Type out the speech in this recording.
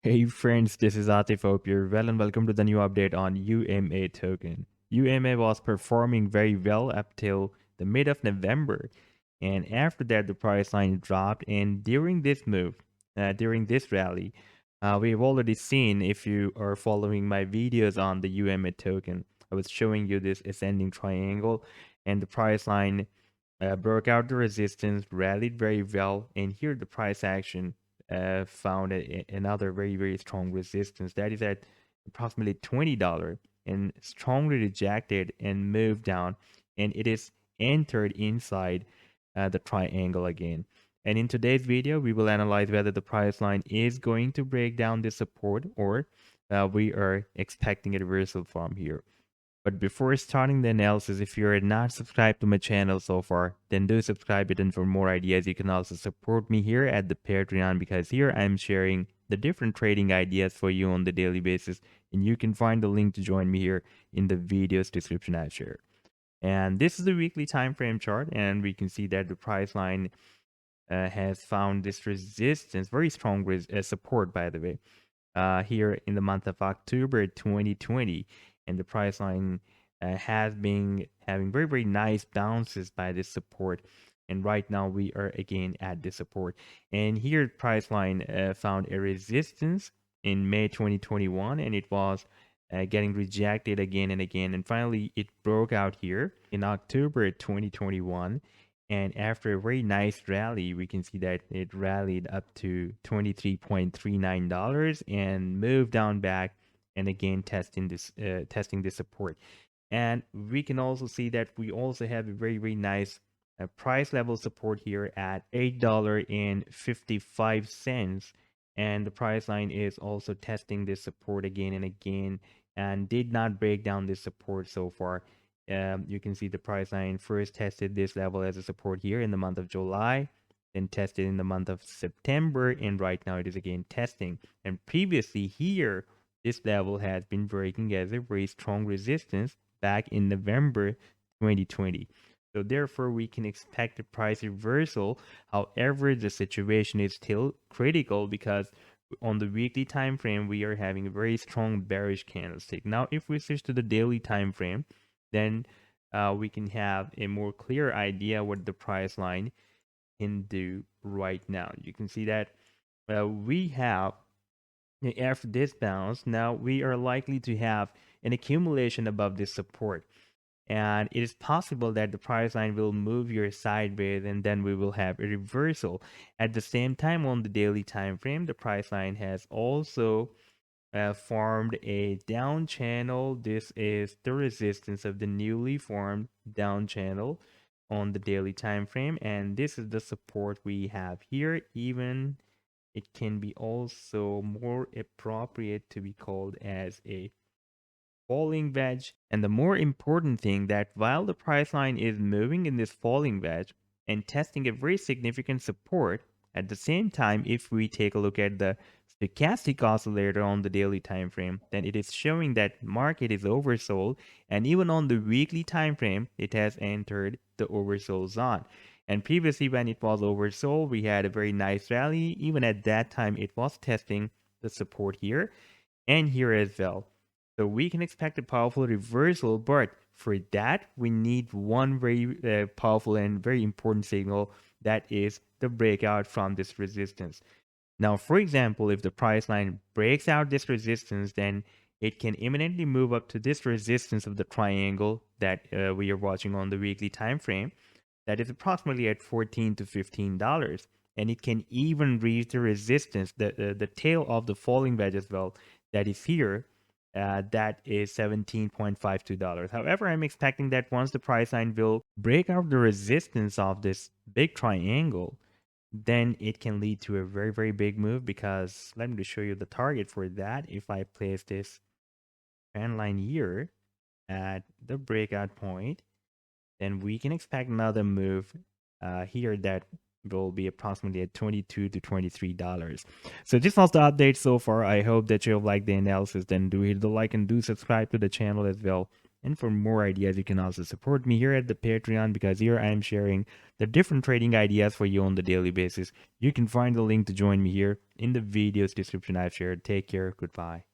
Hey friends, this is Atif. Hope you're well and welcome to the new update on UMA token. UMA was performing very well up till the mid of November, and after that the price line dropped. And during this move, during this rally, we've already seen, if you are following my videos on the UMA token, I was showing you this ascending triangle, and the price line broke out the resistance, rallied very well, and here the price action found another very strong resistance that is at approximately $20 and strongly rejected and moved down, and it is entered inside the triangle again. And in today's video, we will analyze whether the price line is going to break down this support or we are expecting a reversal from here. But before starting the analysis, if you're not subscribed to my channel so far, then do subscribe it, and for more ideas, you can also support me here at the Patreon, because here I'm sharing the different trading ideas for you on the daily basis, and you can find the link to join me here in the video's description I've shared. And this is the weekly time frame chart, and we can see that the price line has found this resistance, very strong support, by the way, here in the month of October 2020, and the price line has been having very nice bounces by this support, and right now we are again at this support. And here price line found a resistance in May 2021, and it was getting rejected again and again, and finally it broke out here in October 2021. And after a very nice rally, we can see that it rallied up to $23.39 and moved down back, and again testing this support. And we can also see that we also have a very nice price level support here at $8.55, and the price line is also testing this support again and again, and did not break down this support so far. You can see the price line first tested this level as a support here in the month of July, then tested in the month of September, and right now it is again testing. And previously here, this level has been breaking as a very strong resistance back in November 2020. So therefore, we can expect a price reversal. However, the situation is still critical because on the weekly time frame, we are having a very strong bearish candlestick. Now, if we switch to the daily time frame, then we can have a more clear idea what the price line can do right now. You can see that we have, after this bounce, now we are likely to have an accumulation above this support. And it is possible that the price line will move here sideways, and then we will have a reversal. At the same time, on the daily time frame, the price line has also formed a down channel. This is the resistance of the newly formed down channel on the daily time frame, and this is the support we have here. Even it can be also more appropriate to be called as a falling wedge. And the more important thing, that while the price line is moving in this falling wedge and testing a very significant support, at the same time, if we take a look at the stochastic oscillator on the daily time frame, then it is showing that market is oversold, and even on the weekly time frame, it has entered the oversold zone. And previously, when it was oversold, we had a very nice rally. Even at that time, it was testing the support here and here as well. So we can expect a powerful reversal, but for that, we need one very powerful and very important signal, that is the breakout from this resistance. Now, for example, if the price line breaks out this resistance, then it can imminently move up to this resistance of the triangle that we are watching on the weekly time frame. That is approximately at $14 to $15. And it can even reach the resistance, the tail of the falling wedge as well, that is here. That is $17.52. However, I'm expecting that once the price line will break out the resistance of this big triangle, then it can lead to a very big move, because let me just show you the target for that. If I place this trend line here at the breakout point, then we can expect another move here that will be approximately at $22 to $23. So this was the update so far. I hope that you have liked the analysis. Then do hit the like and do subscribe to the channel as well. And for more ideas, you can also support me here at the Patreon, because here I am sharing the different trading ideas for you on the daily basis. You can find the link to join me here in the video's description I've shared. Take care. Goodbye.